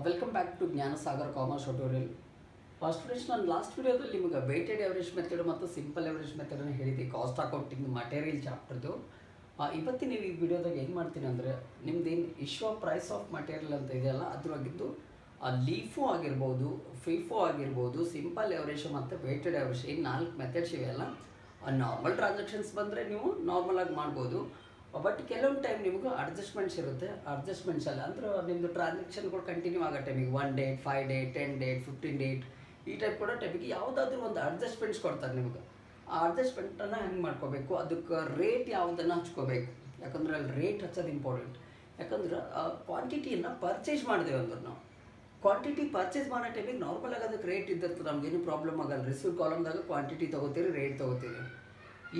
Welcome back to Gnanasagar commerce tutorial. Students, ನಾನು last ವಿಡಿಯೋದಲ್ಲಿ ನಿಮಗೆ ವೆಯ್ಟೆಡ್ ಎವರೇಜ್ ಮೆಥಡ್ ಮತ್ತು ಸಿಂಪಲ್ ಎವರೇಜ್ ಮೆಥಡನ್ನು ಹೇಳಿದೆ, ಕಾಸ್ಟ್ ಅಕೌಂಟಿಂಗ್ ಮಟೀರಿಯಲ್ ಚಾಪ್ಟರ್ದು. ಇವತ್ತಿನ ಈ ವಿಡಿಯೋದಾಗ ಏನು ಮಾಡ್ತೀನಿ ಅಂದರೆ, ನಿಮ್ದೇನು issue of price of material ಅಂತ ಇದೆಯಲ್ಲ, ಅದ್ರಾಗಿದ್ದು ಲೀಫೋ ಆಗಿರ್ಬೋದು, ಫಿಫೋ ಆಗಿರ್ಬೋದು, ಸಿಂಪಲ್ ಎವರೇಜ್ ಮತ್ತು ವೆಯ್ಟೆಡ್ ಎವರೇಜ್, ಈ 4 ಮೆಥಡ್ಸ್ ಇವೆಯಲ್ಲ. ನಾರ್ಮಲ್ ಟ್ರಾನ್ಸಾಕ್ಷನ್ಸ್ ಬಂದರೆ ನೀವು ನಾರ್ಮಲಾಗಿ ಮಾಡ್ಬೋದು. ಬಟ್ ಕೆಲವೊಂದು ಟೈಮ್ ನಿಮಗೂ ಅಡ್ಜಸ್ಟ್ಮೆಂಟ್ಸ್ ಇರುತ್ತೆ. ಅಡ್ಜಸ್ಟ್ಮೆಂಟ್ಸ್ ಅಲ್ಲ ಅಂದ್ರೆ ನಿಮ್ಮದು ಟ್ರಾನ್ಸಾಕ್ಷನ್ಗಳು ಕಂಟಿನ್ಯೂ ಆಗೋ ಟೈಮಿಗೆ 1 ಡೇಟ್, 5 ಡೇಟ್, 10 ಡೇಟ್, 15 ಡೇಟ್ ಈ ಟೈಪ್ ಕೊಡೋ ಟೈಮಿಗೆ ಯಾವುದಾದ್ರೂ ಒಂದು ಅಡ್ಜಸ್ಟ್ಮೆಂಟ್ಸ್ ಕೊಡ್ತಾರೆ ನಿಮಗೆ. ಆ ಅಡ್ಜಸ್ಟ್ಮೆಂಟನ್ನು ಹೆಂಗೆ ಮಾಡ್ಕೋಬೇಕು, ಅದಕ್ಕೆ ರೇಟ್ ಯಾವುದನ್ನು ಹಚ್ಕೋಬೇಕು. ಯಾಕಂದ್ರೆ ಅಲ್ಲಿ ರೇಟ್ ಹಚ್ಚೋದು ಇಂಪಾರ್ಟೆಂಟ್. ಯಾಕಂದ್ರೆ ಕ್ವಾಂಟಿಟಿಯನ್ನು ಪರ್ಚೇಸ್ ಮಾಡಿದೆವು ಅಂದ್ರೆ ನಾವು ಕ್ವಾಂಟಿಟಿ ಪರ್ಚೇಸ್ ಮಾಡೋ ಟೈಮಿಗೆ ನಾರ್ಮಲಾಗಿ ಅದಕ್ಕೆ ರೇಟ್ ಇದ್ದಿರ್ತದೆ, ನಮಗೇನು ಪ್ರಾಬ್ಲಮ್ ಆಗಲ್ಲ. ರಿಸೀವ್ ಕಾಲಮ್ದಾಗ ಕ್ವಾಂಟಿಟಿ ತೊಗೋತೀರಿ, ರೇಟ್ ತೊಗೋತೀರಿ.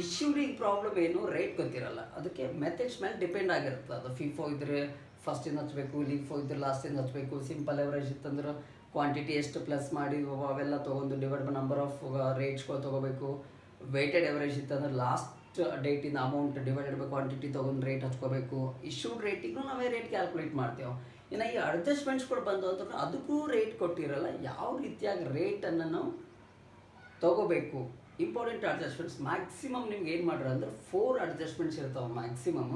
ಇಶ್ಯೂಡಿಗೆ ಪ್ರಾಬ್ಲಮ್ ಏನು, ರೇಟ್ ಗೊತ್ತಿರಲ್ಲ. ಅದಕ್ಕೆ ಮೆಥಡ್ಸ್ ಮೇಲೆ ಡಿಪೆಂಡ್ ಆಗಿರುತ್ತೆ. ಅದು ಫಿಫೋ ಇದ್ದರೆ ಫಸ್ಟಿಂದ ಹಚ್ಚಬೇಕು, ಲೀಫೋ ಇದ್ದರೆ ಲಾಸ್ಟಿಂದ ಹಚ್ಚಬೇಕು, ಸಿಂಪಲ್ ಎವರೇಜ್ ಇತ್ತಂದ್ರೆ ಕ್ವಾಂಟಿಟಿ ಎಷ್ಟು ಪ್ಲಸ್ ಮಾಡಿ ಅವೆಲ್ಲ ತೊಗೊಂಡು ಡಿವೈಡ್ ಬೈ ನಂಬರ್ ಆಫ್ ರೇಟ್ಸ್ಗಳು ತೊಗೋಬೇಕು. ವೆಯ್ಟೆಡ್ ಎವರೇಜ್ ಇತ್ತಂದ್ರೆ ಲಾಸ್ಟ್ ಡೇಟಿಂದ ಅಮೌಂಟ್ ಡಿವೈಡೆಡ್ ಬೈ ಕ್ವಾಂಟಿಟಿ ತೊಗೊಂಡು ರೇಟ್ ಹಚ್ಕೋಬೇಕು. ಇಶ್ಯೂಡ್ ರೇಟಿಗೂ ನಾವೇ ರೇಟ್ ಕ್ಯಾಲ್ಕುಲೇಟ್ ಮಾಡ್ತೇವೆ. ಇನ್ನು ಈ ಅಡ್ಜಸ್ಟ್ಮೆಂಟ್ಸ್ಗಳು ಬಂದು ಅಂತಂದ್ರೆ ಅದಕ್ಕೂ ರೇಟ್ ಕೊಟ್ಟಿರಲ್ಲ. ಯಾವ ರೀತಿಯಾಗಿ ರೇಟನ್ನು ನಾವು ತೊಗೋಬೇಕು, ಇಂಪಾರ್ಟೆಂಟ್ ಅಡ್ಜಸ್ಟ್ಮೆಂಟ್ಸ್ ಮ್ಯಾಕ್ಸಿಮಮ್ ನಿಮ್ಗೆ ಏನು ಮಾಡ್ರಿ ಅಂದ್ರೆ 4 ಅಡ್ಜಸ್ಟ್ಮೆಂಟ್ಸ್ ಇರ್ತಾವೆ ಮ್ಯಾಕ್ಸಿಮಮ್.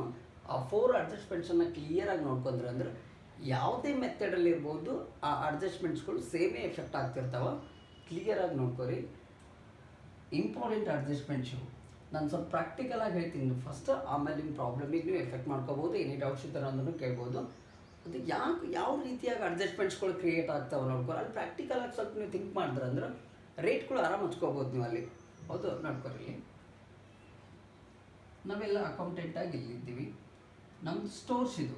ಆ 4 ಅಡ್ಜಸ್ಟ್ಮೆಂಟ್ಸನ್ನು ಕ್ಲಿಯರಾಗಿ ನೋಡ್ಕೊಂಡ್ರೆ ಅಂದ್ರೆ ಯಾವುದೇ ಮೆಥಡಲ್ಲಿ ಇರ್ಬೋದು ಆ ಅಡ್ಜಸ್ಟ್ಮೆಂಟ್ಸ್ಗಳು ಸೇಮೇ ಎಫೆಕ್ಟ್ ಆಗ್ತಿರ್ತಾವೆ. ಕ್ಲಿಯರಾಗಿ ನೋಡ್ಕೊರಿ. ಇಂಪಾರ್ಟೆಂಟ್ ಅಡ್ಜಸ್ಟ್ಮೆಂಟ್ಸು ನಾನು ಸ್ವಲ್ಪ ಪ್ರಾಕ್ಟಿಕಲಾಗಿ ಹೇಳ್ತೀನಿ ಫಸ್ಟ್, ಆಮೇಲೆ ನಿಮ್ಮ ಪ್ರಾಬ್ಲಮಿಗೆ ನೀವು ಎಫೆಕ್ಟ್ ಮಾಡ್ಕೋಬೋದು. ಏನೇ ಡೌಟ್ಸ್ ಇದ್ದಾರೆ ಅಂದ್ರೂ ಕೇಳ್ಬೋದು. ಅದು ಯಾವ ರೀತಿಯಾಗಿ ಅಡ್ಜಸ್ಟ್ಮೆಂಟ್ಸ್ಗಳು ಕ್ರಿಯೇಟ್ ಆಗ್ತಾವೆ ನೋಡ್ಕೊರಿ. ಅಲ್ಲಿ ಪ್ರಾಕ್ಟಿಕಲಾಗಿ ಸ್ವಲ್ಪ ನೀವು ಥಿಂಕ್ ಮಾಡಿದ್ರೆ ಅಂದ್ರೆ ರೇಟ್ಗಳು ಆರಾಮ್ ಹಚ್ಕೋಬೋದು ನೀವು ಅಲ್ಲಿ. ಹೌದು, ನೋಡ್ಕೊರಿ. ನಾವೆಲ್ಲ ಅಕೌಂಟೆಂಟಾಗಿ ಇಲ್ಲಿದ್ದೀವಿ. ನಮ್ಮದು ಸ್ಟೋರ್ಸ್ ಇದು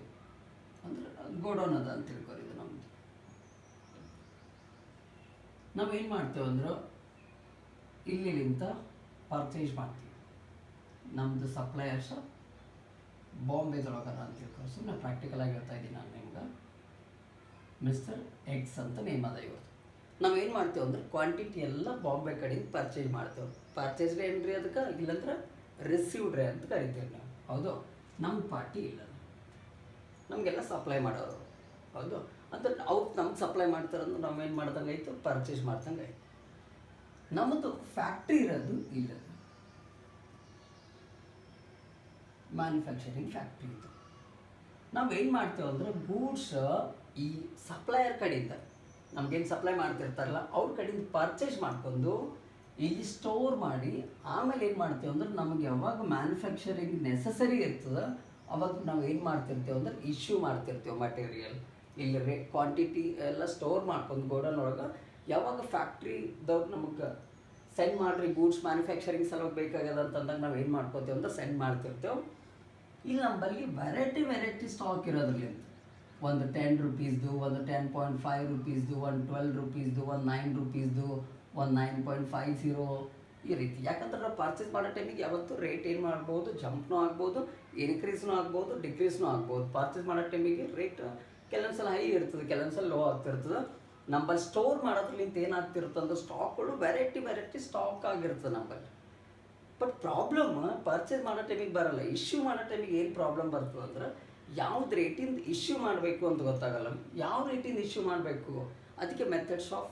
ಅಂದರೆ ಗೋಡೌನ್ ಅದ ಅಂತ ತಿಳ್ಕೊರಿ. ಇದು ನಮ್ಮದು. ನಾವೇನು ಮಾಡ್ತೇವೆ ಅಂದ್ರೆ ಇಲ್ಲಿಂದ ಪರ್ಚೇಸ್ ಮಾಡ್ತೀವಿ. ನಮ್ಮದು ಸಪ್ಲೈಯರ್ಸ್ ಬಾಂಬೆದೊಳಗದ ಅಂತ ತಿಳ್ಕೊರಿ. ಸುಮ್ಮನೆ ಪ್ರಾಕ್ಟಿಕಲಾಗಿ ಹೇಳ್ತಾ ಇದ್ದೀನಿ ನಾನು ನಿಮ್ಗೆ. ಮಿಸ್ಟರ್ ಎಕ್ಸ್ ಅಂತ ನೇಮ್ ಅದ ಇವ್ರದ್ದು. ನಾವೇನು ಮಾಡ್ತೇವೆ ಅಂದ್ರೆ ಕ್ವಾಂಟಿಟಿ ಎಲ್ಲ ಬಾಂಬೆ ಕಡೆಯಿಂದ ಪರ್ಚೇಸ್ ಮಾಡ್ತೇವೆ. ಪರ್ಚೇಸ್ ರೇ ಏನ್ರಿ ಅದಕ್ಕೆ, ಇಲ್ಲಂದ್ರೆ ರಿಸೀವ್ಡ್ ರೇ ಅಂತ ಕರಿತೀವಿ ನಾವು. ಹೌದು, ನಮ್ಮ ಪಾರ್ಟಿ ಇಲ್ಲ, ನಮಗೆಲ್ಲ ಸಪ್ಲೈ ಮಾಡೋರು. ಹೌದು, ಅಂತ ಅವ್ರು ನಮ್ಗೆ ಸಪ್ಲೈ ಮಾಡ್ತಾರಂದ್ರೆ ನಾವೇನು ಮಾಡ್ದಂಗೆ ಆಯಿತು, ಪರ್ಚೇಸ್ ಮಾಡ್ದಂಗೆ ಆಯಿತು. ನಮ್ಮದು ಫ್ಯಾಕ್ಟ್ರಿ ಇರೋದು ಇಲ್ಲ, ಮ್ಯಾನುಫ್ಯಾಕ್ಚರಿಂಗ್ ಫ್ಯಾಕ್ಟ್ರಿ ಇದು. ನಾವೇನು ಮಾಡ್ತೇವೆ ಅಂದ್ರೆ ಗೂಡ್ಸ್ ಈ ಸಪ್ಲೈಯರ್ ಕಡೆಯಿಂದ ನಮ್ಗೇನು ಸಪ್ಲೈ ಮಾಡ್ತಿರ್ತಾರಲ್ಲ ಅವ್ರ ಕಡೆಯಿಂದ ಪರ್ಚೇಸ್ ಮಾಡ್ಕೊಂಡು ಇಲ್ಲಿ ಸ್ಟೋರ್ ಮಾಡಿ ಆಮೇಲೆ ಏನು ಮಾಡ್ತೇವೆ ಅಂದ್ರೆ ನಮಗೆ ಯಾವಾಗ ಮ್ಯಾನುಫ್ಯಾಕ್ಚರಿಂಗ್ ನೆಸಸರಿ ಇರ್ತದೆ ಅವಾಗ ನಾವು ಏನು ಮಾಡ್ತಿರ್ತೇವೆ ಅಂದ್ರೆ ಇಶ್ಯೂ ಮಾಡ್ತಿರ್ತೇವೆ ಮಟೀರಿಯಲ್. ಇಲ್ಲಿ ಕ್ವಾಂಟಿಟಿ ಎಲ್ಲ ಸ್ಟೋರ್ ಮಾಡ್ಕೊಂಡು ಗೋಡನ್ ಒಳಗೆ ಯಾವಾಗ ಫ್ಯಾಕ್ಟ್ರಿದವ್ರು ನಮಗೆ ಸೆಂಡ್ ಮಾಡಿರಿ ಗೂಡ್ಸ್ ಮ್ಯಾನುಫ್ಯಾಕ್ಚರಿಂಗ್ ಸಲುವಾಗಿ ಬೇಕಾಗ್ಯದ ಅಂತಂದಾಗ ನಾವು ಏನು ಮಾಡ್ಕೋತೇವೆ ಅಂದ್ರೆ ಸೆಂಡ್ ಮಾಡ್ತಿರ್ತೇವೆ. ಇಲ್ಲಿ ನಮ್ಮಲ್ಲಿ ವೆರೈಟಿ ಸ್ಟಾಕ್ ಇರೋದ್ರಲ್ಲಿಂದ ಒಂದು 10 ರೂಪೀಸ್ದು, ಒಂದು 10.5 ರೂಪೀಸ್ದು, ಒಂದು 12 ರೂಪೀಸ್ದು, ಒಂದು 9 ರೂಪೀಸ್ದು, ಒಂದು 9.50 ಈ ರೀತಿ. ಯಾಕಂದ್ರೆ ನಾವು ಪರ್ಚೇಸ್ ಮಾಡೋ ಟೈಮಿಗೆ ಯಾವತ್ತು ರೇಟ್ ಏನು ಮಾಡ್ಬೋದು, ಜಂಪ್ನೂ ಆಗ್ಬೋದು, ಇನ್ಕ್ರೀಸ್ನೂ ಆಗ್ಬೋದು, ಡಿಕ್ರೀಸ್ನೂ ಆಗ್ಬೋದು. ಪರ್ಚೇಸ್ ಮಾಡೋ ಟೈಮಿಗೆ ರೇಟ್ ಕೆಲವೊಂದು ಸಲ ಹೈ ಇರ್ತದೆ, ಕೆಲವೊಂದು ಸಲ ಲೋ ಆಗ್ತಿರ್ತದೆ. ನಮ್ಮಲ್ಲಿ ಸ್ಟೋರ್ ಮಾಡೋದ್ರಲ್ಲಿಂದ ಏನಾಗ್ತಿರುತ್ತೆ ಅಂದ್ರೆ ಸ್ಟಾಕ್ಗಳು ವೆರೈಟಿ ಸ್ಟಾಕ್ ಆಗಿರ್ತದೆ ನಮ್ಮಲ್ಲಿ. ಬಟ್ ಪ್ರಾಬ್ಲಮ್ ಪರ್ಚೇಸ್ ಮಾಡೋ ಟೈಮಿಗೆ ಬರಲ್ಲ. ಇಶ್ಯೂ ಮಾಡೋ ಟೈಮಿಗೆ ಏನು ಪ್ರಾಬ್ಲಮ್ ಬರ್ತದೆ ಅಂದ್ರೆ ಯಾವ್ದು ರೇಟಿಂದ ಇಶ್ಯೂ ಮಾಡಬೇಕು ಅಂತ ಗೊತ್ತಾಗಲ್ಲ. ಯಾವ ರೇಟಿಂದ ಇಶ್ಯೂ ಮಾಡಬೇಕು, ಅದಕ್ಕೆ methods of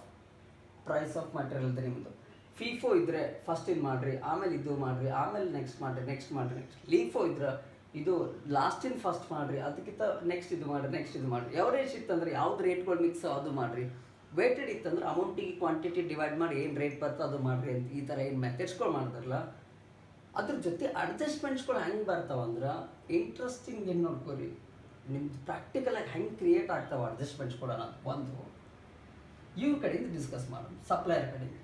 price of material ಇದೆ ನಿಮ್ಮದು. ಫಿಫೋ ಇದ್ದರೆ ಫಸ್ಟ್ ಇದು ಮಾಡಿರಿ, ಆಮೇಲೆ ಇದು ಮಾಡಿರಿ, ಆಮೇಲೆ ನೆಕ್ಸ್ಟ್ ಮಾಡಿರಿ. ಲೀಫೋ ಇದ್ರೆ ಇದು ಲಾಸ್ಟಿಂದ ಫಸ್ಟ್ ಮಾಡಿರಿ, ಅದಕ್ಕಿಂತ ನೆಕ್ಸ್ಟ್ ಇದು ಮಾಡಿರಿ. ಎವರೇಜ್ ಇತ್ತಂದ್ರೆ ಯಾವ್ದು ರೇಟ್ಗಳು ಮಿಕ್ಸ್ ಅದು ಮಾಡಿರಿ. ವೇಟೆಡ್ ಇತ್ತಂದ್ರೆ ಅಮೌಂಟಿಗೆ ಕ್ವಾಂಟಿಟಿ ಡಿವೈಡ್ ಮಾಡಿ ಏನು ರೇಟ್ ಬರ್ತೋ ಅದು ಮಾಡಿರಿ ಅಂತ ಈ ಥರ ಏನು ಮೆಥಡ್ಸ್ಗಳು ಮಾಡ್ತಾರಲ್ಲ. ಅದ್ರ ಜೊತೆ ಅಡ್ಜಸ್ಟ್ಮೆಂಟ್ಸ್ಗಳು ಹೆಂಗೆ ಬರ್ತಾವಂದ್ರೆ ಇಂಟ್ರೆಸ್ಟಿಂಗ್ ಏನು ನೋಡ್ಕೊರಿ. ನಿಮ್ದು ಪ್ರಾಕ್ಟಿಕಲಾಗಿ ಹೆಂಗೆ ಕ್ರಿಯೇಟ್ ಆಗ್ತಾವೆ ಅಡ್ಜಸ್ಟ್ಮೆಂಟ್ಸ್ಗಳು ಅನ್ನೋದು ಒಂದು ಇವ್ರ ಕಡೆಯಿಂದ ಡಿಸ್ಕಸ್ ಮಾಡೋಣ. ಸಪ್ಲೈಯರ್ ಕಡೆಯಿಂದ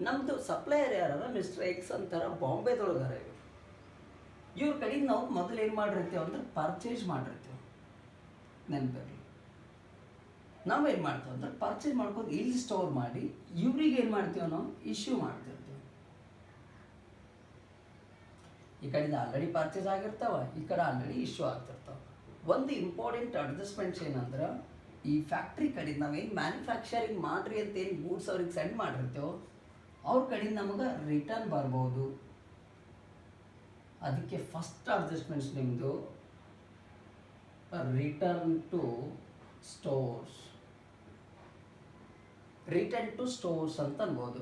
ನಮ್ಮದು ಸಪ್ಲೈಯರ್ ಯಾರ ಮಿಸ್ಟರ್ ಎಕ್ಸ್ ಅಂತಾರೆ, ಬಾಂಬೆದೊಳಗಾರ ಇವರು. ಇವ್ರ ಕಡೆಯಿಂದ ನಾವು ಮೊದಲು ಏನು ಮಾಡಿರ್ತೀವಿ ಅಂದ್ರೆ ಪರ್ಚೇಸ್ ಮಾಡಿರ್ತೀವಿ. ನೆನಪಿರಲಿ, ನಾವೇನು ಮಾಡ್ತೀವಿ ಅಂದ್ರೆ ಪರ್ಚೇಸ್ ಮಾಡ್ಕೊಂಡು ಇಲ್ಲಿ ಸ್ಟೋರ್ ಮಾಡಿ ಇವ್ರಿಗೆ ಏನು ಮಾಡ್ತೀವಿ ನಾವು ಇಶ್ಯೂ ಮಾಡ್ತಿರ್ತೀವಿ. ಈ ಕಡೆಯಿಂದ ಆಲ್ರೆಡಿ ಪರ್ಚೇಸ್ ಆಗಿರ್ತಾವ, ಈ ಕಡೆ ಆಲ್ರೆಡಿ ಇಶ್ಯೂ ಆಗ್ತಿರ್ತಾವೆ. ಒಂದು ಇಂಪಾರ್ಟೆಂಟ್ ಅಡ್ಜಸ್ಟ್ಮೆಂಟ್ಸ್ ಏನಂದ್ರೆ ಈ ಫ್ಯಾಕ್ಟ್ರಿ ಕಡೆಯಿಂದ ನಾವೇನು ಮ್ಯಾನುಫ್ಯಾಕ್ಚರಿಂಗ್ ಮಾಡಿರಿ ಅಂತ ಏನು ಗೂಡ್ಸ್ ಅವ್ರಿಗೆ ಸೆಂಡ್ ಮಾಡಿರ್ತೇವೋ ಅವ್ರ ಕಡೆಯಿಂದ ನಮಗೆ ರಿಟರ್ನ್ ಬರ್ಬೋದು. ಅದಕ್ಕೆ ಫಸ್ಟ್ ಅಡ್ಜಸ್ಟ್ಮೆಂಟ್ಸ್ ನಿಮ್ಮದು return to stores. Return to stores ಅಂತ ಅನ್ಬೋದು.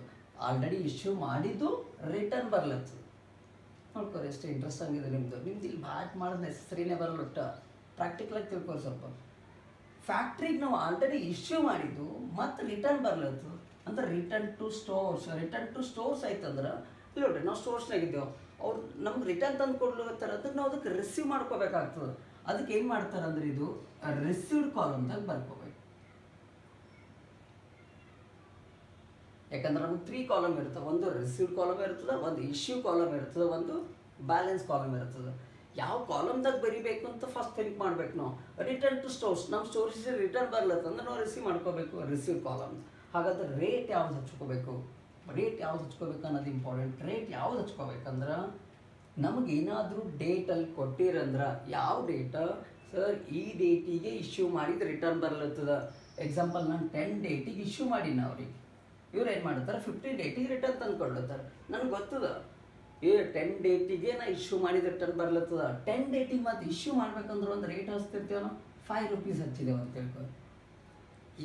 ಆಲ್ರೆಡಿ ಇಶ್ಯೂ ಮಾಡಿದ್ದು ರಿಟರ್ನ್ ಬರ್ಲತ್ತದ. ನೋಡ್ಕೋರಿ ಎಷ್ಟು ಇಂಟ್ರೆಸ್ಟಿಂಗ್ ಇದೆ ನಿಮ್ಮದು ಇಲ್ಲಿ ಬ್ಯಾಟ್ ಮಾಡೋದು ನೆಸಸರಿನೇ ಬರಲ್ಲ. ಒಟ್ಟು ಪ್ರಾಕ್ಟಿಕಲಾಗಿ ತಿಳ್ಕೊರಿ ಸ್ವಲ್ಪ. ಫ್ಯಾಕ್ಟ್ರಿಗೆ ನಾವು ಆಲ್ರೆಡಿ ಇಶ್ಯೂ ಮಾಡಿದ್ದು ಮತ್ತು ರಿಟರ್ನ್ ಬರ್ಲತ್ತು ಅಂತ ರಿಟರ್ನ್ ಟು ಸ್ಟೋರ್ಸ್ ಆಯ್ತಂದ್ರೆ ಇಲ್ಲ ನೋಡ್ರಿ ನಾವು ಸ್ಟೋರ್ಸ್ನಾಗಿದ್ದೇವೆ, ಅವ್ರು ನಮ್ಗೆ ರಿಟರ್ನ್ ತಂದು ಕೊಡ್ಲತ್ತಾರ ಅದಕ್ಕೆ ನಾವು ಅದಕ್ಕೆ ರಿಸೀವ್ ಮಾಡ್ಕೋಬೇಕಾಗ್ತದೆ. ಅದಕ್ಕೆ ಏನು ಮಾಡ್ತಾರೆ ಅಂದ್ರೆ ಇದು ರಿಸೀವ್ಡ್ ಕಾಲಮ್ದಾಗ ಬರ್ಕೋಬೇಕು. ಯಾಕಂದ್ರೆ ನಮ್ಗೆ 3 ಕಾಲಮ್ ಇರ್ತದೆ. ಒಂದು ರಿಸೀವ್ಡ್ ಕಾಲಮ್ ಇರ್ತದೆ, ಒಂದು ಇಶ್ಯೂ ಕಾಲಮ್ ಇರ್ತದೆ, ಒಂದು ಬ್ಯಾಲೆನ್ಸ್ ಕಾಲಮ್ ಇರ್ತದೆ. ಯಾವ ಕಾಲಮ್ದಾಗ ಬರಿಬೇಕು ಅಂತ ಫಸ್ಟ್ ಥಿಂಕ್ ಮಾಡ್ಬೇಕು ನಾವು. ರಿಟರ್ನ್ ಟು ಸ್ಟೋರ್ಸ್, ನಮ್ಮ ಸ್ಟೋರ್ಸ್ ರಿಟರ್ನ್ ಬರ್ಲತ್ತಂದ್ರೆ ನಾವು ರಿಸೀವ್ ಮಾಡ್ಕೋಬೇಕು ರಿಸೀವ್ ಕಾಲಮ್. ಹಾಗಾದ್ರೆ ರೇಟ್ ಯಾವ್ದು ಹಚ್ಕೋಬೇಕು ಅನ್ನೋದು ಇಂಪಾರ್ಟೆಂಟ್. ರೇಟ್ ಯಾವ್ದು ಹಚ್ಕೋಬೇಕಂದ್ರೆ ನಮಗೇನಾದರೂ ಡೇಟಲ್ಲಿ ಕೊಟ್ಟಿರಂದ್ರೆ ಯಾವ ಡೇಟ ಸರ್ ಈ ಡೇಟಿಗೆ ಇಶ್ಯೂ ಮಾಡಿದ್ರೆ ರಿಟರ್ನ್ ಬರ್ಲತ್ತದ. ಎಕ್ಸಾಂಪಲ್ ನಾನು 10 ಡೇಟಿಗೆ ಇಶ್ಯೂ ಮಾಡೀನಿ ಅವ್ರಿಗೆ, ಇವ್ರು ಏನು ಮಾಡ್ತಾರೆ 15 ಡೇಟಿಗೆ ರಿಟರ್ನ್ ತಂದು ಕೊಡ್ಲತ್ತಾರೆ. ನನಗೆ ಗೊತ್ತದ 10 ಡೇಟಿಗೆ ನಾ ಇಶ್ಯೂ ಮಾಡಿದ ರಿಟರ್ನ್ ಬರ್ಲತ್ತದ. 10 ಡೇಟಿಗೆ ಮತ್ತೆ ಇಶ್ಯೂ ಮಾಡ್ಬೇಕಂದ್ರೆ ಒಂದು ರೇಟ್ ಹಚ್ತಿರ್ತೇವೆ ನಾವು, 5 ರೂಪೀಸ್ ಹಚ್ಚಿದೇವೆ ಅಂತ ಹೇಳ್ಕೊ.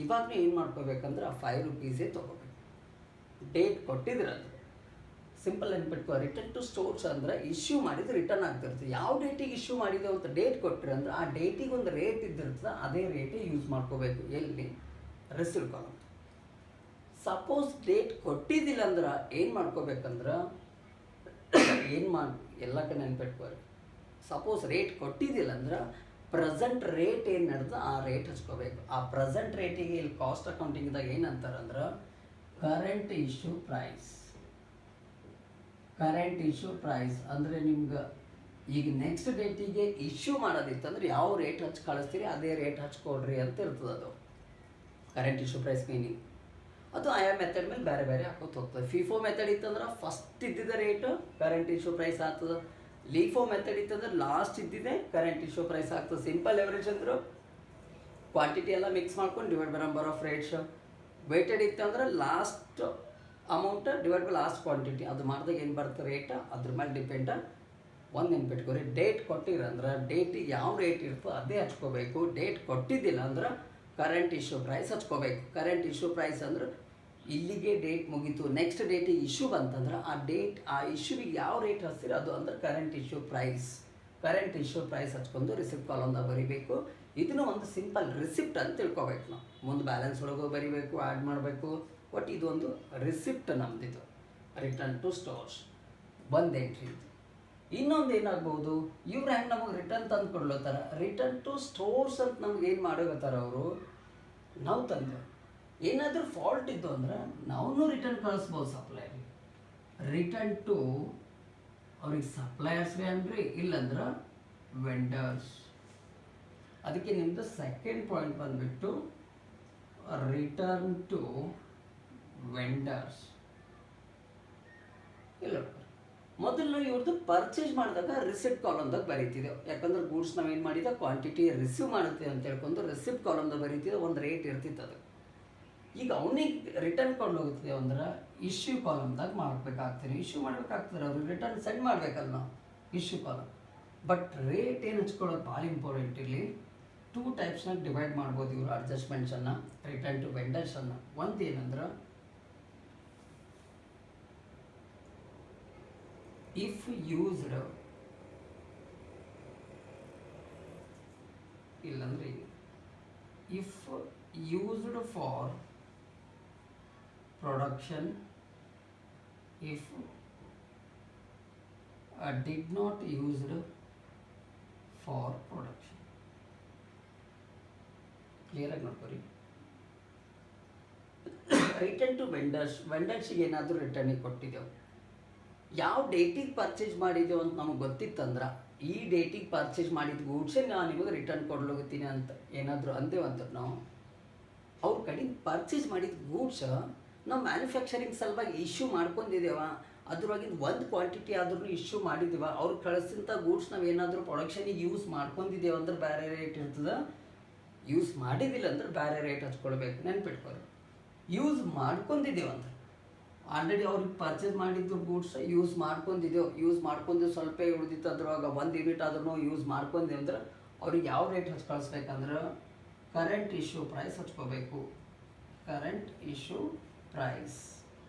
ಇವಾಗ ನೀವು ಏನು ಮಾಡ್ಕೋಬೇಕಂದ್ರೆ ಆ 5 ರೂಪೀಸೇ ತೊಗೋಬೇಕು. ಡೇಟ್ ಕೊಟ್ಟಿದ್ರೆ ಅದು ಸಿಂಪಲ್ ನೆನ್ಪಿಟ್ಕೋ. ರಿಟರ್ನ್ ಟು ಸ್ಟೋರ್ಸ್ ಅಂದರೆ ಇಶ್ಯೂ ಮಾಡಿದ್ರೆ ರಿಟರ್ನ್ ಆಗ್ತಿರ್ತದೆ. ಯಾವ ಡೇಟಿಗೆ ಇಶ್ಯೂ ಮಾಡಿದೆವು ಅಂತ ಡೇಟ್ ಕೊಟ್ಟರೆ ಅಂದ್ರೆ ಆ ಡೇಟಿಗೆ ಒಂದು ರೇಟ್ ಇದ್ದಿರ್ತದೆ, ಅದೇ ರೇಟೇ ಯೂಸ್ ಮಾಡ್ಕೋಬೇಕು. ಎಲ್ಲಿ ರಿಸೀವ್ಡ್ ಕಾಲಮ್. ಸಪೋಸ್ ಡೇಟ್ ಕೊಟ್ಟಿದ್ದಿಲ್ಲ ಅಂದ್ರೆ ಏನು ಮಾಡ್ಕೋಬೇಕಂದ್ರೆ ಎಲ್ಲ ಕಡೆ ನೆನ್ಪಿಟ್ಕೋರಿ. ಸಪೋಸ್ ರೇಟ್ ಕೊಟ್ಟಿದ್ದಿಲ್ಲ ಅಂದ್ರೆ ಪ್ರೆಸೆಂಟ್ ರೇಟ್ ಏನು ನಡೆದ ಆ ರೇಟ್ ಹಚ್ಕೋಬೇಕು. ಆ ಪ್ರೆಸೆಂಟ್ ರೇಟಿಗೆ ಇಲ್ಲಿ ಕಾಸ್ಟ್ ಅಕೌಂಟಿಂಗ್ದಾಗ ಏನಂತಾರಂದ್ರೆ ಕರೆಂಟ್ ಇಶ್ಯೂ ಪ್ರೈಸ್ ಅಂದರೆ ನಿಮ್ಗೆ ಈಗ ನೆಕ್ಸ್ಟ್ ಡೇಟಿಗೆ ಇಶ್ಯೂ ಮಾಡೋದಿತ್ತಂದ್ರೆ ಯಾವ ರೇಟ್ ಹಚ್ಚಿ ಕಳಿಸ್ತೀರಿ ಅದೇ ರೇಟ್ ಹಚ್ಕೊಡ್ರಿ ಅಂತ ಇರ್ತದೆ. ಅದು ಕರೆಂಟ್ ಇಶ್ಯೂ ಪ್ರೈಸ್ ಮೀನಿಂಗ್. ಅದು ಆಯಾ ಮೆಥಡ್ ಮೇಲೆ ಬೇರೆ ಬೇರೆ ಹಾಕೋತ ಹೋಗ್ತದೆ. ಫಿಫೋ ಮೆಥಡ್ ಇತ್ತಂದ್ರೆ ಫಸ್ಟ್ ಇದ್ದಿದ್ದ ರೇಟು ಕರೆಂಟ್ ಇಶ್ಯೂ ಪ್ರೈಸ್ ಆಗ್ತದೆ. ಲೀಫೋ ಮೆಥಡ್ ಇತ್ತಂದ್ರೆ ಲಾಸ್ಟ್ ಇದ್ದಿದೆ ಕರೆಂಟ್ ಇಶ್ಯೂ ಪ್ರೈಸ್ ಆಗ್ತದೆ. ಸಿಂಪಲ್ ಎವರೇಜ್ ಅಂದ್ರೆ ಕ್ವಾಂಟಿಟಿ ಎಲ್ಲ ಮಿಕ್ಸ್ ಮಾಡ್ಕೊಂಡು divide by number of rates. Weighted ಇತ್ತಂದ್ರೆ last amount divide by last quantity. ಅದು ಮಾಡಿದಾಗ ಏನು ಬರುತ್ತೆ ರೇಟ್ ಅದ್ರ ಮೇಲೆ ಡಿಪೆಂಡ. ಒಂದು ನೆನ್ಪಿಟ್ಕೋರಿ, ಡೇಟ್ ಕೊಟ್ಟಿರಂದ್ರೆ ಡೇಟಿಗೆ ಯಾವ ರೇಟ್ ಇರ್ತೋ ಅದೇ ಹಚ್ಕೋಬೇಕು. ಡೇಟ್ ಕೊಟ್ಟಿದ್ದಿಲ್ಲ ಅಂದ್ರೆ ಕರೆಂಟ್ ಇಶ್ಯೂ ಪ್ರೈಸ್ ಹಚ್ಕೋಬೇಕು. ಕರೆಂಟ್ ಇಶ್ಯೂ ಪ್ರೈಸ್ ಅಂದ್ರೆ ಇಲ್ಲಿಗೆ ಡೇಟ್ ಮುಗೀತು, ನೆಕ್ಸ್ಟ್ ಡೇಟಿಗೆ ಇಶ್ಯೂ ಬಂತಂದ್ರೆ ಆ ಇಶ್ಯೂವಿಗೆ ಯಾವ ರೇಟ್ ಹಚ್ತೀರಿ ಅದು ಅಂದ್ರೆ ಕರೆಂಟ್ ಇಶ್ಯೂ ಪ್ರೈಸ್ ಹಚ್ಕೊಂಡು ರಿಸಿಪ್ಟ್ ಕಾಲಮ್ದಾಗ ಬರಿಬೇಕು. ಇದನ್ನು ಒಂದು ಸಿಂಪಲ್ ರಿಸಿಪ್ಟ್ ಅಂತ ತಿಳ್ಕೊಬೇಕು ನಾವು. ಮುಂದೆ ಬ್ಯಾಲೆನ್ಸ್ ಒಳಗೂ ಬರಿಬೇಕು, ಆ್ಯಡ್ ಮಾಡಬೇಕು. ಒಟ್ಟು ಇದೊಂದು ರಿಸಿಪ್ಟ್ ನಮ್ದಿದು. ರಿಟರ್ನ್ ಟು ಸ್ಟೋರ್ಸ್ ಒಂದು ಎಂಟ್ರಿ ಇದು. ಇನ್ನೊಂದು ಏನಾಗ್ಬೋದು, ಇವ್ರು ಹೆಂಗೆ ನಮಗೆ ರಿಟರ್ನ್ ತಂದು ಕೊಡ್ಲತ್ತಾರ, ರಿಟರ್ನ್ ಟು ಸ್ಟೋರ್ಸ್ ಅಂತ ನಮ್ಗೆ ಏನು ಮಾಡೋಗತ್ತಾರ ಅವರು, ನಾವು ತಂದು ಏನಾದರೂ ಫಾಲ್ಟ್ ಇದ್ದು ಅಂದ್ರೆ ನಾವು ರಿಟರ್ನ್ ಕಳಿಸ್ಬೋದು ಸಪ್ಲೈಯರ್ಗೆ. ರಿಟರ್ನ್ ಟು ಅವ್ರಿಗೆ ಸಪ್ಲೈಯರ್ಸ್ಗೆ ಅನ್ರಿ, ಇಲ್ಲಂದ್ರೆ ವೆಂಡರ್ಸ್. ಅದಕ್ಕೆ ನಿಮ್ಮದು ಸೆಕೆಂಡ್ ಪಾಯಿಂಟ್ ಬಂದುಬಿಟ್ಟು ರಿಟರ್ನ್ ಟು ವೆಂಡರ್ಸ್. ಇಲ್ಲ ಮೊದಲು ನಾವು ಇವ್ರದ್ದು ಪರ್ಚೇಸ್ ಮಾಡಿದಾಗ ರಿಸಿಪ್ಟ್ ಕಾಲಮ್ದಾಗ ಬರೀತಿದ್ದೆವು. ಯಾಕಂದ್ರೆ ಗೂಡ್ಸ್ ನಾವೇನು ಮಾಡಿದ ಕ್ವಾಂಟಿಟಿ ರಿಸೀವ್ ಮಾಡುತ್ತೆ ಅಂತ ಹೇಳ್ಕೊಂಡು ರಿಸಿಪ್ಟ್ ಕಾಲಮ್ದಾಗ ಬರೀತಿದ್ದೆ, ಒಂದು ರೇಟ್ ಇರ್ತಿತ್ತು ಅದು. ಈಗ ಅವನಿಗೆ ರಿಟರ್ನ್ ಕೊಂಡು ಹೋಗ್ತಿದ್ದೇವೆ ಅಂದ್ರೆ ಇಶ್ಯೂ ಕಾಲಮ್ದಾಗ ಮಾಡಬೇಕಾಗ್ತದೆ. ಇಶ್ಯೂ ಮಾಡಬೇಕಾಗ್ತದೆ, ಅವ್ರಿಗೆ ರಿಟರ್ನ್ ಸೆಂಡ್ ಮಾಡಬೇಕಲ್ಲ ನಾವು ಇಶ್ಯೂ ಕಾಲಮ್. ಬಟ್ ರೇಟ್ ಏನು ಹಚ್ಕೊಳ್ಳೋದು ಭಾಳ ಇಂಪಾರ್ಟೆಂಟ್. ಇಲ್ಲಿ 2 ಟೈಪ್ಸ್ನಾಗ ಡಿವೈಡ್ ಮಾಡ್ಬೋದು ಇವರು ಅಡ್ಜಸ್ಟ್ಮೆಂಟ್ಸನ್ನು, ರಿಟರ್ನ್ ಟು ವೆಂಡರ್ಸನ್ನು. ಒಂದು ಏನಂದ್ರೆ ಇಫ್ ಯೂಸ್ಡ್, ಇಲ್ಲಂದ್ರೆ if used for production, if did not used for production. Clear ಆಗಿ ನೋಡ್ಕೊರಿ. ರಿಟರ್ನ್ ಟು ವೆಂಡರ್ಸ್ಗೆ ಏನಾದರೂ ರಿಟರ್ನಿಗೆ ಕೊಟ್ಟಿದ್ದೆವು, ಯಾವ ಡೇಟಿಗೆ ಪರ್ಚೇಸ್ ಮಾಡಿದ್ದೆವು ಅಂತ ನಮಗೆ ಗೊತ್ತಿತ್ತಂದ್ರೆ ಈ ಡೇಟಿಗೆ ಪರ್ಚೇಸ್ ಮಾಡಿದ ಗೂಡ್ಸೇ ನಾನು ನಿಮಗೆ ರಿಟರ್ನ್ ಕೊಡ್ಲೋಗ್ತೀನಿ ಅಂತ ಏನಾದರೂ ಅಂದೇವಂತ ನಾವು ಅವ್ರ ಕಡೆಯಿಂದ ಪರ್ಚೇಸ್ ಮಾಡಿದ ಗೂಡ್ಸ್ ನಾವು ಮ್ಯಾನುಫ್ಯಾಕ್ಚರಿಂಗ್ ಸಲುವಾಗಿ ಇಶ್ಯೂ ಮಾಡ್ಕೊಂಡಿದ್ದೇವ, ಅದ್ರೊಳಗಿಂದ ಒಂದು ಕ್ವಾಂಟಿಟಿ ಆದ್ರೂ ಇಶ್ಯೂ ಮಾಡಿದ್ದೀವ. ಅವ್ರು ಕಳಿಸಿದಂಥ ಗೂಡ್ಸ್ ನಾವು ಏನಾದರೂ ಪ್ರೊಡಕ್ಷನಿಗೆ ಯೂಸ್ ಮಾಡ್ಕೊಂಡಿದ್ದೇವೆ ಅಂದ್ರೆ ಬೇರೆ ರೇಟ್ ಇರ್ತದೆ, ಯೂಸ್ ಮಾಡಿದ್ದಿಲ್ಲ ಅಂದ್ರೆ ಬೇರೆ ರೇಟ್ ಹಚ್ಕೊಳ್ಬೇಕು. ನೆನ್ಪಿಟ್ಕೊರಿ, ಯೂಸ್ ಮಾಡ್ಕೊಂಡಿದ್ದೇವೆ ಅಂದ್ರೆ ಆಲ್ರೆಡಿ ಅವ್ರಿಗೆ ಪರ್ಚೇಸ್ ಮಾಡಿದ್ದು ಗೂಡ್ಸ್ ಯೂಸ್ ಮಾಡ್ಕೊಂಡಿದ್ದು ಸ್ವಲ್ಪ ಉಳಿದಿತ್ತು, ಅದ್ರೊಳಗೆ 1 ಯೂನಿಟ್ ಆದ್ರೂ ಯೂಸ್ ಮಾಡ್ಕೊಂಡೇವೆ ಅಂದ್ರೆ ಅವ್ರಿಗೆ ಯಾವ ರೇಟ್ ಹಚ್ಚಿ ಕಳಿಸ್ಬೇಕಂದ್ರೆ ಕರೆಂಟ್ ಇಶ್ಯೂ ಪ್ರೈಸ್ ಹಚ್ಕೋಬೇಕು. Current issue price.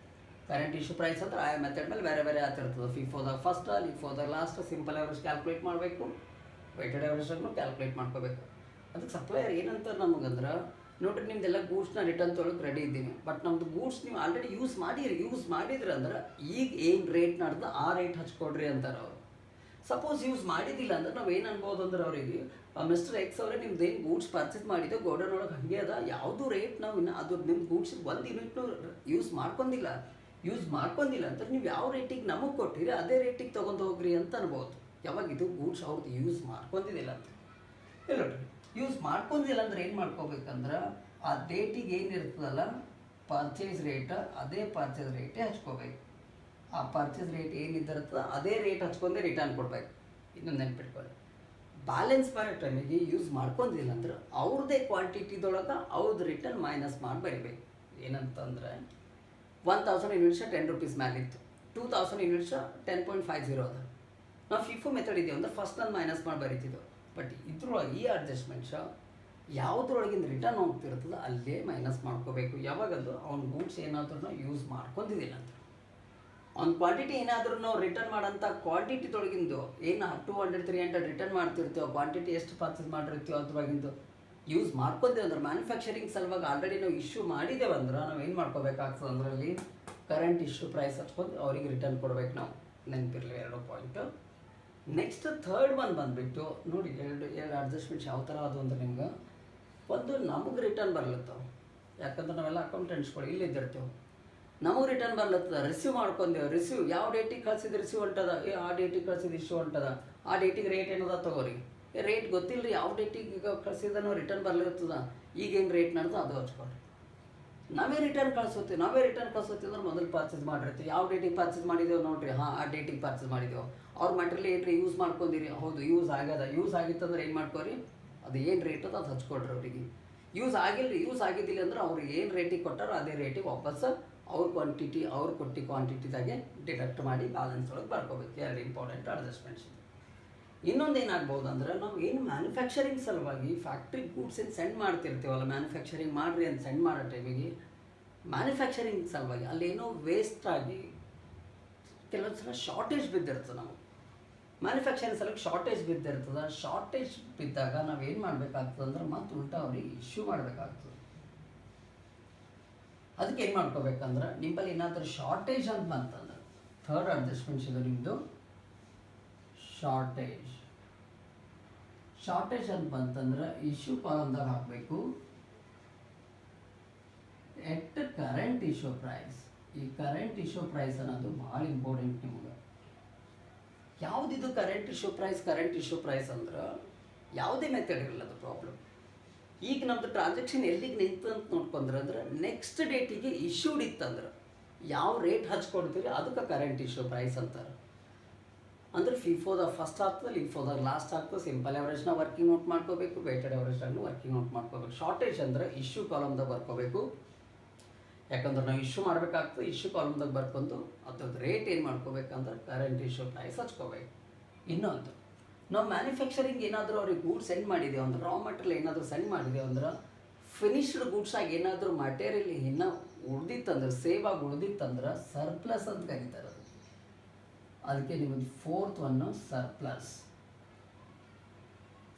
Current issue price ಅಂದ್ರೆ ಆ ಮೆಥಡ್ ಮೇಲೆ ಬೇರೆ ಬೇರೆ ಆಗ್ತಿರ್ತದೆ. ಫಿಫೋದಾಗ ಫಸ್ಟ್, ಲಿಫೋದಾಗ ಲಾಸ್ಟ್, ಸಿಂಪಲ್ ಎವರೇಜ್ ಕ್ಯಾಲ್ಕುಲೇಟ್ ಮಾಡಬೇಕು, ವೆಯ್ಟೆಡ್ ಎವರೇಜನ್ನು ಕ್ಯಾಲ್ಕುಲೇಟ್ ಮಾಡ್ಕೋಬೇಕು. ಅದಕ್ಕೆ ಸಪ್ಲೈಯರ್ ಏನಂತಾರೆ ನಮಗಂದ್ರೆ, ನೋಡ್ರಿ ನಿಮ್ದೆಲ್ಲ ಗೂಡ್ಸ್ನ ರಿಟರ್ನ್ ತೊಗೊಳಕ್ಕೆ ರೆಡಿ ಇದ್ದೀನಿ, ಬಟ್ ನಮ್ಮದು ಗೂಡ್ಸ್ ನೀವು ಆಲ್ರೆಡಿ ಯೂಸ್ ಮಾಡಿದ್ರಿ ಅಂದ್ರೆ ಈಗ ಏನು ರೇಟ್ ನಡೆದ ಆ ರೇಟ್ ಹಚ್ಕೊಡ್ರಿ ಅಂತಾರೆ ಅವರು. ಸಪೋಸ್ ಯೂಸ್ ಮಾಡಿದ್ದಿಲ್ಲ ಅಂದ್ರೆ ನಾವು ಏನು ಅನ್ಬೋದು ಅಂದ್ರೆ ಅವರಿಗೆ, ಮಿಸ್ಟರ್ ಎಕ್ಸ್ ಅವರೇ ನಿಮ್ದು ಏನು ಗೂಡ್ಸ್ ಪರ್ಚೇಸ್ ಮಾಡಿದೆ ಗೋಡನ್ ಒಳಗೆ ಹಾಗೆ ಅದ, ಯಾವುದು ರೇಟ್ ನಾವು ಇನ್ನು ಅದು ನಿಮ್ಮ ಗೂಡ್ಸ್ ಒಂದು ಯೂನಿಟ್ನು ಯೂಸ್ ಮಾಡ್ಕೊಂಡಿಲ್ಲ ಅಂದ್ರೆ ನೀವು ಯಾವ ರೇಟಿಗೆ ನಮಗೆ ಕೊಟ್ಟಿರಿ ಅದೇ ರೇಟಿಗೆ ತೊಗೊಂಡು ಹೋಗ್ರಿ ಅಂತ ಅನ್ಬೋದು. ಯಾವಾಗ ಇದು ಗೂಡ್ಸ್ ಅವ್ರದ್ದು ಯೂಸ್ ಮಾಡ್ಕೊಂಡಿದ್ದಿಲ್ಲ ಅಂತ ಇಲ್ಲ, ಯೂಸ್ ಮಾಡ್ಕೊಂಡಿಲ್ಲ ಅಂದ್ರೆ ಏನು ಮಾಡ್ಕೋಬೇಕಂದ್ರೆ ಆ ಡೇಟಿಗೆ ಏನಿರ್ತದಲ್ಲ ಪರ್ಚೇಸ್ ರೇಟ್, ಅದೇ ಪರ್ಚೇಸ್ ರೇಟೇ ಹಚ್ಕೋಬೇಕು. ಆ ಪರ್ಚೇಸ್ ರೇಟ್ ಏನಿದ್ದಿರ್ತದೆ ಅದೇ ರೇಟ್ ಹಚ್ಕೊಂಡೆ ರಿಟರ್ನ್ ಕೊಡ್ಬೇಕು. ಇನ್ನೊಂದು ನೆನ್ಪಿಟ್ಕೊಳ್ಳಿ, ಬ್ಯಾಲೆನ್ಸ್ ಮಾಡೋ ಟೈಮಿಗೆ ಯೂಸ್ ಮಾಡ್ಕೊಂಡಿಲ್ಲ ಅಂದ್ರೆ ಅವ್ರದ್ದೇ ಕ್ವಾಂಟಿಟಿದೊಳಗೆ ಅವ್ರದ್ದು ರಿಟರ್ನ್ ಮೈನಸ್ ಮಾಡಿ ಬರಿಬೇಕು. ಏನಂತಂದರೆ 1000 ಯೂನಿಟ್ಸ್ 10 ರೂಪೀಸ್ ಮೇಲಿತ್ತು, 2000 ಯೂನಿಟ್ಸ್ 10.50 ಅದ. ನಾವು ಫಿಫೋ ಮೆಥಡ್ ಇದೆಯೋ ಅಂದ್ರೆ ಫಸ್ಟ್ ನಾನು ಮೈನಸ್ ಮಾಡಿ ಬರೀತಿದ್ದೆವು. ಬಟ್ ಇದ್ರೊಳಗೆ ಈ ಅಡ್ಜಸ್ಟ್ಮೆಂಟ್ಸ್ ಯಾವುದ್ರೊಳಗಿಂದ ರಿಟರ್ನ್ ಹೋಗ್ತಿರ್ತದೆ ಅಲ್ಲೇ ಮೈನಸ್ ಮಾಡ್ಕೋಬೇಕು. ಯಾವಾಗಂದು ಅವ್ನ ಗೂಡ್ಸ್ ಏನಾದ್ರೂ ಯೂಸ್ ಮಾಡ್ಕೊಂಡಿದ್ದಿಲ್ಲ ಅಂತ, ಅವ್ನ ಕ್ವಾಂಟಿಟಿ ಏನಾದರೂ ನಾವು ರಿಟರ್ನ್ ಮಾಡೋಂಥ ಕ್ವಾಂಟಿಟಿದೊಳಗಿಂದು ಏನು 200 300 ರಿಟರ್ನ್ ಮಾಡ್ತಿರ್ತೀವೋ, ಕ್ವಾಂಟಿಟಿ ಎಷ್ಟು ಪರ್ಚೇಸ್ ಮಾಡಿರ್ತೀವೋ ಅದ್ರೊಳಗಿಂದು ಯೂಸ್ ಮಾಡ್ಕೊಂತೀವಿ ಅಂದ್ರೆ ಮ್ಯಾನುಫ್ಯಾಕ್ಚರಿಂಗ್ ಸಲುವಾಗಿ ಆಲ್ರೆಡಿ ನಾವು ಇಶ್ಯೂ ಮಾಡಿದ್ದೇವೆ ಅಂದ್ರೆ ನಾವು ಏನು ಮಾಡ್ಕೋಬೇಕಾಗ್ತದೆ ಅದರಲ್ಲಿ ಕರೆಂಟ್ ಇಶ್ಯೂ ಪ್ರೈಸ್ ಹಚ್ಕೊಂಡು ಅವ್ರಿಗೆ ರಿಟರ್ನ್ ಕೊಡ್ಬೇಕು. ನಾವು ನೆನಪಿರಲಿ 2 ಪಾಯಿಂಟು. ನೆಕ್ಸ್ಟ್ ಥರ್ಡ್ ಒನ್ ಬಂದುಬಿಟ್ಟು ನೋಡಿ, ಎರಡು ಅಡ್ಜಸ್ಟ್ಮೆಂಟ್ಸ್ ಯಾವ ಥರ ಅದು ಅಂದ್ರೆ ನಿಮ್ಗೆ ಒಂದು ನಮಗೆ ರಿಟರ್ನ್ ಬರ್ಲತ್ತವೆ, ಯಾಕಂದ್ರೆ ನಾವೆಲ್ಲ ಅಕೌಂಟೆಂಟ್ಸ್ಗಳು ಇಲ್ಲಿದ್ದಿರ್ತೇವೆ. ನಮಗೆ ರಿಟರ್ನ್ ಬರ್ಲತ್ತದ, ರಿಸೀವ್ ಮಾಡ್ಕೊಂಡೇವೆ. ರಿಸೀವ್ ಯಾವ ಡೇಟಿಗೆ ಕಳ್ಸಿದ್ದು ರಿಸೀವ್ ಹೊಂಟದ, ಆ ಡೇಟಿಗೆ ಕಳ್ಸಿದ್ದು ಇಶ್ಯೂ ಹೊಂಟದ, ಆ ಡೇಟಿಗೆ ರೇಟ್ ಏನದ ತಗೋರಿ. ರೇಟ್ ಗೊತ್ತಿಲ್ಲ ರೀ, ಯಾವ ಡೇಟಿಗೆ ಈಗ ಕಳ್ಸಿದ ರಿಟರ್ನ್ ಬರ್ಲಿರ್ತದ, ಈಗೇನು ರೇಟ್ ನಡೆದ ಅದು ಹಚ್ಕೊಳ್ರಿ. ನಾವೇ ರಿಟರ್ನ್ ಕಳ್ಸೋತೀವಿ ಅಂದ್ರೆ ಮೊದಲು ಪರ್ಚೇಸ್ ಮಾಡಿರ್ತೀವಿ. ಯಾವ ಡೇಟಿಗೆ ಪರ್ಚೇಸ್ ಮಾಡಿದ್ದೇವೆ ನೋಡಿರಿ, ಹಾಂ ಆ ಡೇಟಿಗೆ ಪರ್ಚೇಸ್ ಮಾಡಿದ್ದೇವೆ. ಅವ್ರ ಮೆಟೀರಿಯಲ್ ಏನ್ರಿ ಯೂಸ್ ಮಾಡ್ಕೊಂಡಿರಿ, ಹೌದು ಯೂಸ್ ಆಗಿತ್ತಂದ್ರೆ ಏನು ಮಾಡ್ಕೋರಿ, ಅದು ಏನು ರೇಟ್ ಅದು ಹಚ್ಕೊಡ್ರಿ ಅವರಿಗೆ. ಯೂಸ್ ಆಗಿದ್ದಿಲ್ಲ ಅಂದ್ರೆ ಅವ್ರಿಗೆ ಏನು ರೇಟಿಗೆ ಕೊಟ್ಟಾರೋ ಅದೇ ರೇಟಿಗೆ ವಾಪಸ್ ಅವ್ರ ಕ್ವಾಂಟಿಟಿ ಅವ್ರು ಕೊಟ್ಟು ಕ್ವಾಂಟಿಟಿದಾಗೆ ಡಿಡಕ್ಟ್ ಮಾಡಿ ಬ್ಯಾಲೆನ್ಸ್ ಒಳಗೆ ಬರ್ಕೋಬೇಕು. 2 ಇಂಪಾರ್ಟೆಂಟ್ ಅಡ್ಜಸ್ಟ್ಮೆಂಟ್ಸ್. ಇನ್ನೊಂದು ಏನಾಗ್ಬೋದು ಅಂದ್ರೆ ನಾವು ಏನು ಮ್ಯಾನುಫ್ಯಾಕ್ಚರಿಂಗ್ ಸಲುವಾಗಿ ಫ್ಯಾಕ್ಟ್ರಿ ಗೂಡ್ಸ್ ಏನು ಸೆಂಡ್ ಮಾಡ್ತಿರ್ತೀವಲ್ಲ, ಮ್ಯಾನುಫ್ಯಾಕ್ಚರಿಂಗ್ ಮಾಡಿರಿ ಅಂತ ಸೆಂಡ್ ಮಾಡೋ ಟೈಮಿಗೆ ಮ್ಯಾನುಫ್ಯಾಕ್ಚರಿಂಗ್ ಸಲುವಾಗಿ ಅಲ್ಲೇನೋ ವೇಸ್ಟ್ ಆಗಿ ಕೆಲವೊಂದು ಸಲ ಶಾರ್ಟೇಜ್ ಬಿದ್ದಿರ್ತದೆ. ನಾವು ಮ್ಯಾನುಫ್ಯಾಕ್ಚರಿಂಗ್ ಸಲುವಾಗಿ ಶಾರ್ಟೇಜ್ ಬಿದ್ದಿರ್ತದೆ. ಶಾರ್ಟೇಜ್ ಬಿದ್ದಾಗ ನಾವೇನು ಮಾಡಬೇಕಾಗ್ತದೆ ಅಂದ್ರೆ ಮತ್ತೆ ಉಲ್ಟಾ ಅವ್ರಿಗೆ ಇಶ್ಯೂ ಮಾಡಬೇಕಾಗ್ತದೆ. ಅದಕ್ಕೆ ಏನು ಮಾಡ್ಕೋಬೇಕಂದ್ರೆ ನಿಮ್ಮಲ್ಲಿ ಏನಾದರೂ ಶಾರ್ಟೇಜ್ ಅಂತ ಬಂತಂದ್ರೆ ಥರ್ಡ್ ಅಡ್ಜಸ್ಟ್ಮೆಂಟ್ಸ್ ಇದು ನಿಮ್ಮದು ಶಾರ್ಟೇಜ್ ಅಂತ ಬಂತಂದ್ರೆ ಇಶ್ಯೂ ಕಾಲಮ್ದಾಗ ಹಾಕಬೇಕು ಎಟ್ ಕರೆಂಟ್ ಇಶ್ಯೂ ಪ್ರೈಸ್. ಈ ಕರೆಂಟ್ ಇಶ್ಯೂ ಪ್ರೈಸ್ ಅನ್ನೋದು ಭಾಳ ಇಂಪಾರ್ಟೆಂಟ್ ನಿಮ್ಗೆ. ಯಾವುದಿದು ಕರೆಂಟ್ ಇಶ್ಯೂ ಪ್ರೈಸ್ ಅಂದ್ರೆ ಯಾವುದೇ ಮೆಥಡ್ ಇರಲ್ಲ, ಅದು ಪ್ರಾಬ್ಲಮ್. ಈಗ ನಮ್ಮದು ಟ್ರಾನ್ಸಾಕ್ಷನ್ ಎಲ್ಲಿಗೆ ನಿಂತು ಅಂತ ನೋಡ್ಕೊಂಡ್ರೆ ಅಂದ್ರೆ ನೆಕ್ಸ್ಟ್ ಡೇಟಿಗೆ ಇಶ್ಯೂಡ್ ಇತ್ತಂದ್ರೆ ಯಾವ ರೇಟ್ ಹಚ್ಕೊಡ್ತೀರಿ ಅದಕ್ಕೆ ಕರೆಂಟ್ ಇಶ್ಯೂ ಪ್ರೈಸ್ ಅಂತಾರೆ. ಅಂದ್ರೆ ಫಿಫೋದಾಗ ಫಸ್ಟ್ ಆಗ್ತದೆ, ಲಿಫೋದಾಗ ಲಾಸ್ಟ್ ಆಗ್ತದೆ. ಸಿಂಪಲ್ ಎವರೇಜ್ನ ವರ್ಕಿಂಗ್ ನೋಟ್ ಮಾಡ್ಕೋಬೇಕು, ವೆಯ್ಟೆಡ್ ಎವರೇಜ್ನಾಗೂ ವರ್ಕಿಂಗ್ ನೋಟ್ ಮಾಡ್ಕೋಬೇಕು. ಶಾರ್ಟೇಜ್ ಅಂದರೆ ಇಶ್ಯೂ ಕಾಲಮ್ದಾಗ ಬರ್ಕೋಬೇಕು, ಯಾಕಂದ್ರೆ ನಾವು ಇಶ್ಯೂ ಮಾಡಬೇಕಾಗ್ತದೆ. ಇಶ್ಯೂ ಕಾಲಮ್ದಾಗ ಬರ್ಕೊಂಡು ಅದ್ರದ್ದು ರೇಟ್ ಏನು ಮಾಡ್ಕೋಬೇಕಂದ್ರೆ ಕರೆಂಟ್ ಇಶ್ಯೂ ಪ್ರೈಸ್ ಹಚ್ಕೋಬೇಕು. ಇನ್ನೊಂದು, ನಾವು ಮ್ಯಾನುಫ್ಯಾಕ್ಚರಿಂಗ್ ಏನಾದರೂ ಅವ್ರಿಗೆ ಗೂಡ್ಸ್ ಸೆಂಡ್ ಮಾಡಿದ್ದೇವೆ ಅಂದ್ರೆ, ರಾ ಮೆಟೀರಿಯಲ್ ಏನಾದರೂ ಸೆಂಡ್ ಮಾಡಿದ್ದೇವೆ ಅಂದ್ರೆ ಫಿನಿಶ್ಡ್ ಗೂಡ್ಸಾಗಿ ಏನಾದರೂ ಮಟೀರಿಯಲ್ ಇನ್ನೂ ಉಳಿದಿತ್ತಂದ್ರೆ, ಸೇವ್ ಆಗಿ ಉಳಿದಿತ್ತಂದ್ರೆ ಸರ್ಪ್ಲಸ್ ಅಂತ ಕರೀತಾರೆ. ಅದಕ್ಕೆ ನಿಮ್ಮದು 4th ಒನ್ನು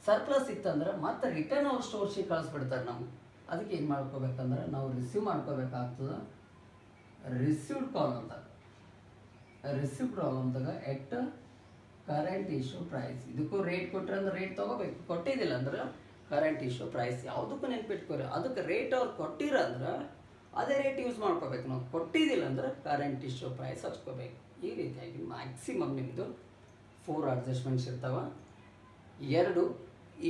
ಸರ್ಪ್ಲಸ್ ಇತ್ತಂದ್ರೆ ಮತ್ತೆ ರಿಟರ್ನ್ ಅವ್ರು ಸ್ಟೋರ್ಸಿಗೆ ಕಳಿಸ್ಬಿಡ್ತಾರೆ. ನಾವು ಅದಕ್ಕೆ ಏನು ಮಾಡ್ಕೋಬೇಕಂದ್ರೆ ನಾವು ರಿಸೀವ್ ಮಾಡ್ಕೋಬೇಕಾಗ್ತದೆ. ರಿಸೀವ್ಡ್ ಕಾಲಮ್ದಾಗ ಎಟ್ ಕರೆಂಟ್ ಇಶ್ಯೂ ಪ್ರೈಸ್. ಇದಕ್ಕೂ ರೇಟ್ ಕೊಟ್ಟರೆ ಅಂದ್ರೆ ರೇಟ್ ತೊಗೋಬೇಕು, ಕೊಟ್ಟಿದ್ದಿಲ್ಲ ಅಂದ್ರೆ ಕರೆಂಟ್ ಇಶ್ಯೂ ಪ್ರೈಸ್. ಯಾವುದಕ್ಕೂ ನೆನ್ಪಿಟ್ಕೋರಿ, ಅದಕ್ಕೆ ರೇಟ್ ಅವ್ರು ಕೊಟ್ಟಿರಂದ್ರೆ ಅದೇ ರೇಟ್ ಯೂಸ್ ಮಾಡ್ಕೋಬೇಕು. ನಾವು ಕೊಟ್ಟಿದ್ದಿಲ್ಲ ಅಂದ್ರೆ ಕರೆಂಟ್ ಇಶ್ಯೂ ಪ್ರೈಸ್ ಹಚ್ಕೋಬೇಕು. ಈ ರೀತಿಯಾಗಿ ಮ್ಯಾಕ್ಸಿಮಮ್ ನಿಮ್ಮದು 4 ಅಡ್ಜಸ್ಟ್ಮೆಂಟ್ಸ್ ಇರ್ತಾವೆ. 2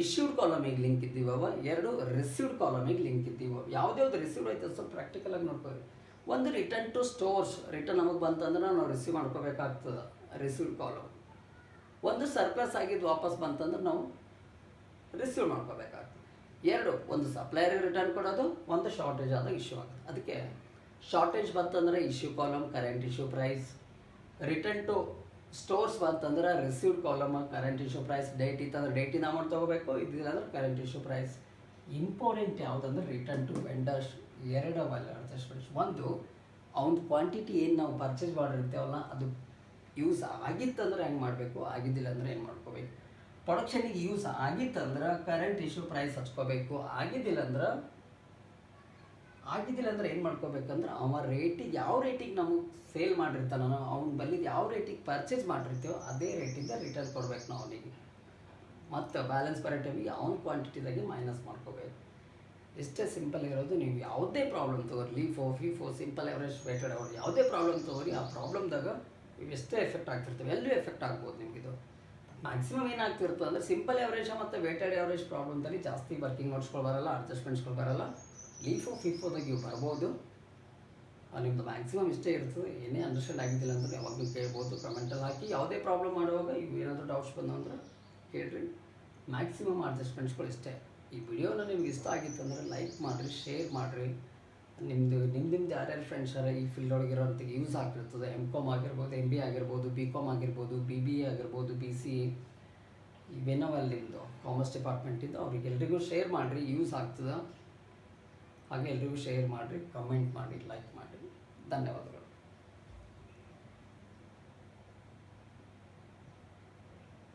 ಇಶ್ಯೂಡ್ ಕಾಲಮಿಗೆ ಲಿಂಕ್ ಇದ್ದೀವವ, 2 ರಿಸೀವ್ಡ್ ಕಾಲಮಿಗೆ ಲಿಂಕ್ ಇದ್ದೀವ. ಯಾವುದ್ಯಾವ್ದು ರಿಸೀವ್ಡ್ ಆಯ್ತು ಸ್ವಲ್ಪ ಪ್ರಾಕ್ಟಿಕಲಾಗಿ ನೋಡ್ಕೋರಿ. ಒಂದು ರಿಟರ್ನ್ ಟು ಸ್ಟೋರ್ಸ್, ರಿಟರ್ನ್ ನಮಗೆ ಬಂತಂದ್ರೆ ನಾವು ರಿಸೀವ್ ಮಾಡ್ಕೋಬೇಕಾಗ್ತದೆ, ರಿಸೀವ್ಡ್ ಕಾಲಮ್. ಒಂದು ಸರ್ಪ್ಲಸ್ ಆಗಿದ್ದು ವಾಪಸ್ ಬಂತಂದ್ರೆ ನಾವು ರಿಸೀವ್ ಮಾಡ್ಕೋಬೇಕಾಗ್ತದೆ. 2, ಒಂದು ಸಪ್ಲೈಯರಿಗೆ ರಿಟರ್ನ್ ಕೊಡೋದು, ಒಂದು ಶಾರ್ಟೇಜ್ ಆದಾಗ ಇಶ್ಯೂ ಆಗುತ್ತೆ. ಅದಕ್ಕೆ ಶಾರ್ಟೇಜ್ ಬಂತಂದರೆ issue column current issue price, return to stores ಬಂತಂದ್ರೆ received column current issue price. Date ಇತ್ತಂದ್ರೆ ಡೇಟಿನ ಅಮೌಂಟ್ ತೊಗೋಬೇಕು, ಇದ್ದಿಲ್ಲ ಅಂದ್ರೆ ಕರೆಂಟ್ ಇಶ್ಯೂ ಪ್ರೈಸ್. ಇಂಪಾರ್ಟೆಂಟ್ ಯಾವುದಂದ್ರೆ ರಿಟರ್ನ್ ಟು ವೆಂಡರ್ಸ್. ಎರಡು ವ್ಯಾಲ್ಯೂ ಅಡ್ಜಸ್ಟ್ಮೆಂಟ್ಸ್. ಒಂದು ಅವ್ನ ಕ್ವಾಂಟಿಟಿ ಏನು ನಾವು ಪರ್ಚೇಸ್ ಮಾಡಿರ್ತೇವಲ್ಲ ಅದು ಯೂಸ್ ಆಗಿತ್ತಂದ್ರೆ ಹೆಂಗೆ ಮಾಡಬೇಕು, ಆಗಿದ್ದಿಲ್ಲ ಅಂದರೆ ಏನು ಮಾಡ್ಕೋಬೇಕು. ಪ್ರೊಡಕ್ಷನಿಗೆ ಯೂಸ್ ಆಗಿತ್ತಂದ್ರೆ ಕರೆಂಟ್ ಇಶ್ಯೂ ಪ್ರೈಸ್ ಹಚ್ಕೋಬೇಕು. ಆಗಿದ್ದಿಲ್ಲ ಅಂದ್ರೆ ಏನು ಮಾಡ್ಕೋಬೇಕಂದ್ರೆ ಅವ ರೇಟಿಗೆ ಯಾವ ರೇಟಿಗೆ ನಮಗೆ ಸೇಲ್ ಮಾಡಿರ್ತಾನ, ಅವ್ನ ಬಲ್ಲಿದ್ದು ಯಾವ ರೇಟಿಗೆ ಪರ್ಚೇಸ್ ಮಾಡಿರ್ತೀವೋ ಅದೇ ರೇಟಿಂದ ರಿಟರ್ನ್ ಕೊಡ್ಬೇಕು ನಾವು ಅವನಿಗೆ. ಮತ್ತು ಬ್ಯಾಲೆನ್ಸ್ ಪರ್ ಐಟಮಿಗೆ ಅವ್ನ ಕ್ವಾಂಟಿಟಿದಾಗೆ ಮೈನಸ್ ಮಾಡ್ಕೋಬೇಕು. ಇಷ್ಟೇ ಸಿಂಪಲ್ ಇರೋದು. ನೀವು ಯಾವುದೇ ಪ್ರಾಬ್ಲಮ್ ತೊಗೊರಿ, ಲೀಫೋ FIFO simple average weighted average ಯಾವುದೇ ಪ್ರಾಬ್ಲಮ್ ತೊಗೊರಿ, ಆ ಪ್ರಾಬ್ಲಮ್ದಾಗ ಇವೆಷ್ಟೇ ಎಫೆಕ್ಟ್ ಆಗ್ತಿರ್ತವೆ, ಎಲ್ಲೂ ಎಫೆಕ್ಟ್ ಆಗ್ಬೋದು ನಿಮಗಿದು. ಮ್ಯಾಕ್ಸಿಮಮ್ ಏನಾಗ್ತಿರ್ತದೆ ಅಂದರೆ ಸಿಂಪಲ್ ಎವರೇಜ್ ಮತ್ತು ವೇಟೆಡ್ ಎವರೇಜ್ ಪ್ರಾಬ್ಲಮ್ದಲ್ಲಿ ಜಾಸ್ತಿ ವರ್ಕಿಂಗ್ ನೋಟ್ಸ್ಗಳು ಬರೋಲ್ಲ, ಅಡ್ಜಸ್ಟ್ಮೆಂಟ್ಸ್ಗಳು ಬರೋಲ್ಲ. ಲೀಫೋ ಫಿಫೋದಾಗ ಇವು ಬರ್ಬೋದು. ನಿಮ್ಮದು ಮ್ಯಾಕ್ಸಿಮಮ್ ಇಷ್ಟೇ ಇರ್ತದೆ. ಏನೇ ಅಂಡರ್ಸ್ಟ್ಯಾಂಡ್ ಆಗಿದ್ದಿಲ್ಲ ಅಂದರೆ ಯಾವಾಗಲೂ ಕೇಳ್ಬೋದು, ಕಮೆಂಟಲ್ಲಿ ಹಾಕಿ. ಯಾವುದೇ ಪ್ರಾಬ್ಲಮ್ ಮಾಡುವಾಗ ಇವು ಏನಾದರೂ ಡೌಟ್ಸ್ ಬಂದು ಅಂದ್ರೆ ಕೇಳಿರಿ. ಮ್ಯಾಕ್ಸಿಮಮ್ ಅಡ್ಜಸ್ಟ್ಮೆಂಟ್ಸ್ಗಳು ಇಷ್ಟೇ. ಈ ವಿಡಿಯೋನ ನಿಮ್ಗೆ ಇಷ್ಟ ಆಗಿತ್ತು ಅಂದರೆ ಲೈಕ್ ಮಾಡಿರಿ, ಶೇರ್ ಮಾಡಿರಿ. ನಿಮ್ದು ಯಾರ್ಯಾರು ಫ್ರೆಂಡ್ಸ್ ಈ ಫೀಲ್ಡ್ ಒಳಗಿರೋಂಥದ್ದು ಯೂಸ್ ಆಗಿರ್ತದೆ. MCOM ಆಗಿರ್ಬೋದು, MBA ಆಗಿರ್ಬೋದು, BCOM ಆಗಿರ್ಬೋದು, BBA ಆಗಿರ್ಬೋದು, BCA ಇವೇನವಲ್ಲ ನಿಮ್ಮದು ಕಾಮರ್ಸ್ ಡಿಪಾರ್ಟ್ಮೆಂಟಿಂದ ಅವ್ರಿಗೆಲ್ರಿಗೂ ಶೇರ್ ಮಾಡಿರಿ, ಯೂಸ್ ಆಗ್ತದೆ. ಹಾಗೆ ಎಲ್ರಿಗೂ ಶೇರ್ ಮಾಡಿರಿ, ಕಮೆಂಟ್ ಮಾಡಿ, ಲೈಕ್ ಮಾಡಿ. ಧನ್ಯವಾದಗಳು.